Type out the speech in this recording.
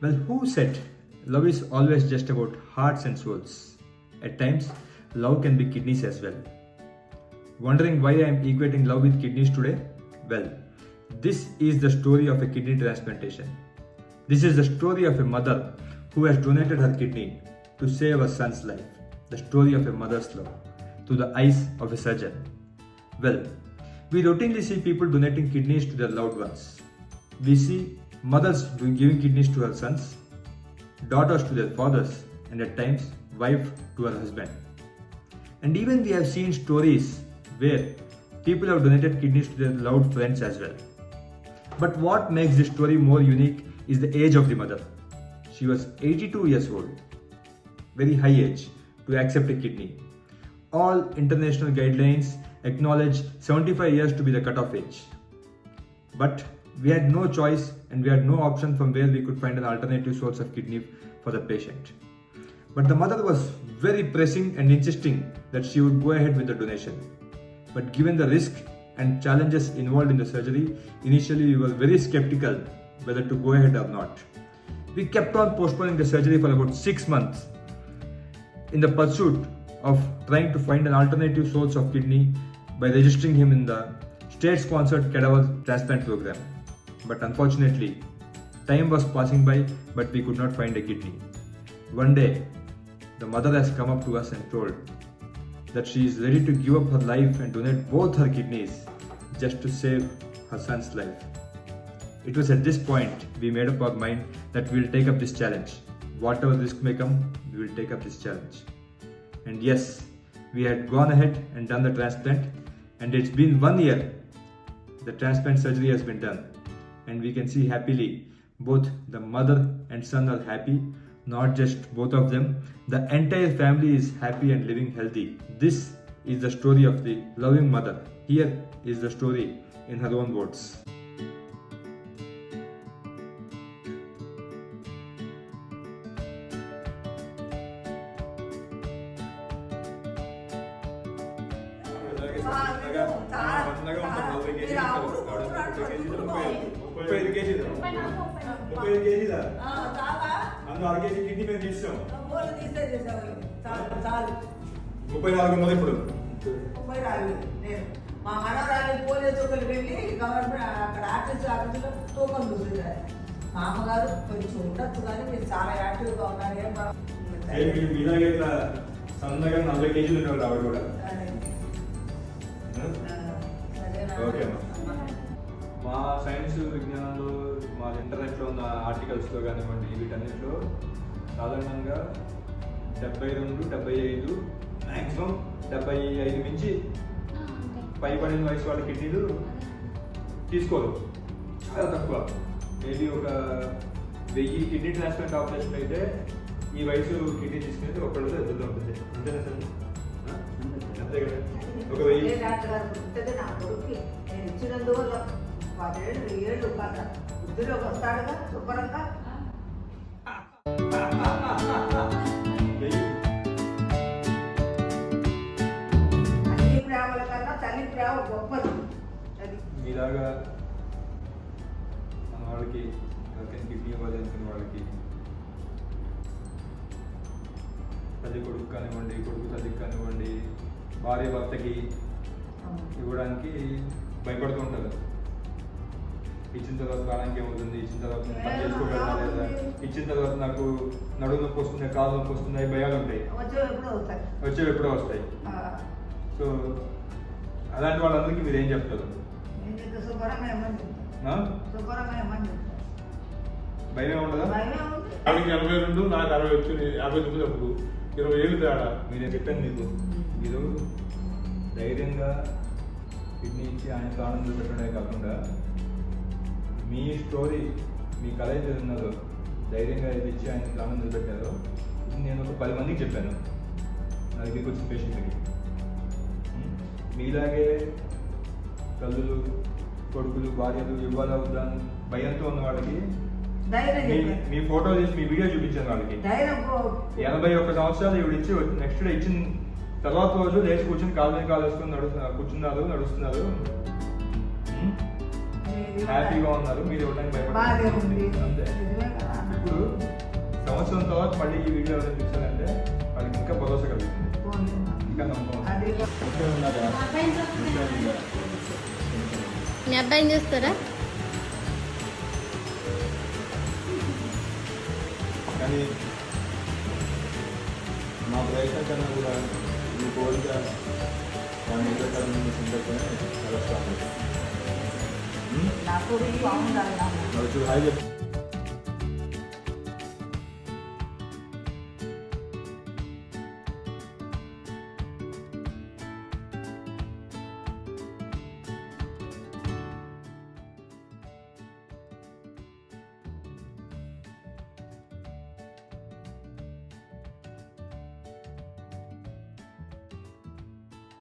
Well, who said love is always just about hearts and souls? At times, love can be kidneys as well. Wondering why I am equating love with kidneys today? Well, this is the story of a kidney transplantation. This is the story of a mother who has donated her kidney to save her son's life. The story of a mother's love through the eyes of a surgeon. Well, we routinely see people donating kidneys to their loved ones. We see mothers giving kidneys to her sons, daughters to their fathers, and at times, wife to her husband. And even we have seen stories where people have donated kidneys to their loved friends as well. But what makes this story more unique is the age of the mother. She was 82 years old, very high age to accept a kidney. All international guidelines acknowledge 75 years to be the cutoff age. But we had no choice and we had no option from where we could find an alternative source of kidney for the patient. But the mother was very pressing and insisting that she would go ahead with the donation. But given the risk and challenges involved in the surgery, initially we were very skeptical whether to go ahead or not. We kept on postponing the surgery for about 6 months in the pursuit of trying to find an alternative source of kidney by registering him in the state-sponsored cadaver transplant program. But unfortunately, time was passing by, but we could not find a kidney. One day, the mother has come up to us and told that she is ready to give up her life and donate both her kidneys just to save her son's life. It was at this point we made up our mind that we will take up this challenge. Whatever risk may come, we will take up this challenge. And yes, we had gone ahead and done the transplant, and it's been 1 year. The transplant surgery has been done, and we can see happily both the mother and son are happy. Not just both of them, the entire family is happy and living healthy. This is the story of the loving mother. Here is the story in her own words. అందులో 6 KG kidney మేము తీసాం. 34 ఉన్నది ఇప్పుడు. మా మనవరాలు polio చుక్కలు వెళ్ళి government అక్కడ ఆర్టీసీ ఆఫీసులో తూకం చూసింది. మా అమ్మగారు కొంచెం ఉండొచ్చు కానీ మీరు చాలా యాక్టివ్గా ఉన్నారు. మీలాగే ఇట్లా సన్నగా 40 కేజీలు ఉండేవాళ్ళు ఆవిడ కూడా. ఓకే అమ్మా. మా సైన్స్ విజ్ఞానంలో మా ఇంటర్నెట్లో ఉన్న ఆర్టికల్స్లో కానివ్వండి వీటన్నిటిలో సాధారణంగా 72, 75 మ్యాక్సిమం 75 నుంచి పైబడిన వయసు వాళ్ళ కిడ్నీలు తీసుకోరు, చాలా తక్కువ. మేబీ ఒక 1000 కిడ్నీ ట్రాన్స్ప్లాంట్ ఆపరేషన్ అయితే ఈ వయసు కిడ్నీ తీసుకునేది ఒకళ్ళు ఎదురుగా ఉంటుంది. అంతేనా సార్? అంతే కదా. ఒక 1000 ఇచ్చినందువల్ల 17 ఏళ్ళు కదా వృద్ధిలోకి వస్తాడుగా శుభ్రంగా. అన్ని ప్రేమల కన్నా తల్లి ప్రేమ గొప్పది. అది మీలాగా మన వాళ్ళకి ఎవరికైనా కిడ్నీ ఇవ్వాలి అనుకునే వాళ్ళకి తల్లి కొడుకు కానివ్వండి, కొడుకు తల్లికి కానివ్వండి, భార్య భర్తకి ఇవ్వడానికి భయపడుతూ ఉంటారు. ఇచ్చిన తర్వాత ప్రాణానికి ఏమవుతుంది, ఇచ్చిన తర్వాత నేను పని చేసుకోగలనా లేదా, ఇచ్చిన తర్వాత నాకు నడుము నొప్పి వస్తున్నాయి, కాలు నొప్పి వస్తున్నాయి, భయాలు ఉంటాయి, వచ్చేవి ఎప్పుడో వస్తాయి. సో అలాంటి వాళ్ళందరికీ మీరు ఏం చెప్తారు? భయమే ఉండదా? ఆవిడకి 82, నాకు 60 వచ్చింది. 59 అప్పుడు 20 ఏళ్ళు తేడా. మీరేం చెప్పాను మీకు, మీరు ధైర్యంగా కిడ్నీ ఇచ్చి ఆయన ప్రాణం చూపెట్టడమే కాకుండా మీ స్టోరీ, మీ కళ అయితే ఉన్నదో ధైర్యంగా ఇది ఇచ్చి ఆయన ప్రాణం చూపెట్టారో నేను ఒక 10 మందికి చెప్పాను నా దగ్గరికి వచ్చిన పేషెంట్కి. మీలాగే తల్లులు, కొడుకులు, భార్యలు ఇవ్వాలా వద్దా భయంతో ఉన్న వాళ్ళకి మీ ఫోటో తీసి మీ వీడియో చూపించాను వాళ్ళకి. 81 సంవత్సరాలు ఇవి ఇచ్చి నెక్స్ట్ డే ఇచ్చిన తర్వాత రోజు లేచి కూర్చొని కాలు మీద కాలు వేసుకొని కూర్చున్నారు, నడుస్తున్నారు, హ్యాపీగా ఉన్నారు. మీరు ఇవ్వడానికి భయపడారు. అంతే. ఇప్పుడు సంవత్సరం తర్వాత మళ్ళీ ఈ వీడియో ఎవరైనా చూసారంటే వాళ్ళకి ఇంకా భరోసా కలుగుతుంది, ఇంకా నమ్మకం అది ఇంట్లో ఉన్నారా? ఇంట్లో ఉన్నారా? మీ అబ్బాయిని చూస్తారా? కానీ మా ప్రయత్నం కన్నా కూడా మీ కోరిక దాని మీద కన్నా సందర్భమే చాలా స్ట్రాంగ్. నాకు బాగుండాలి చూడు హాయ్ చెప్పు.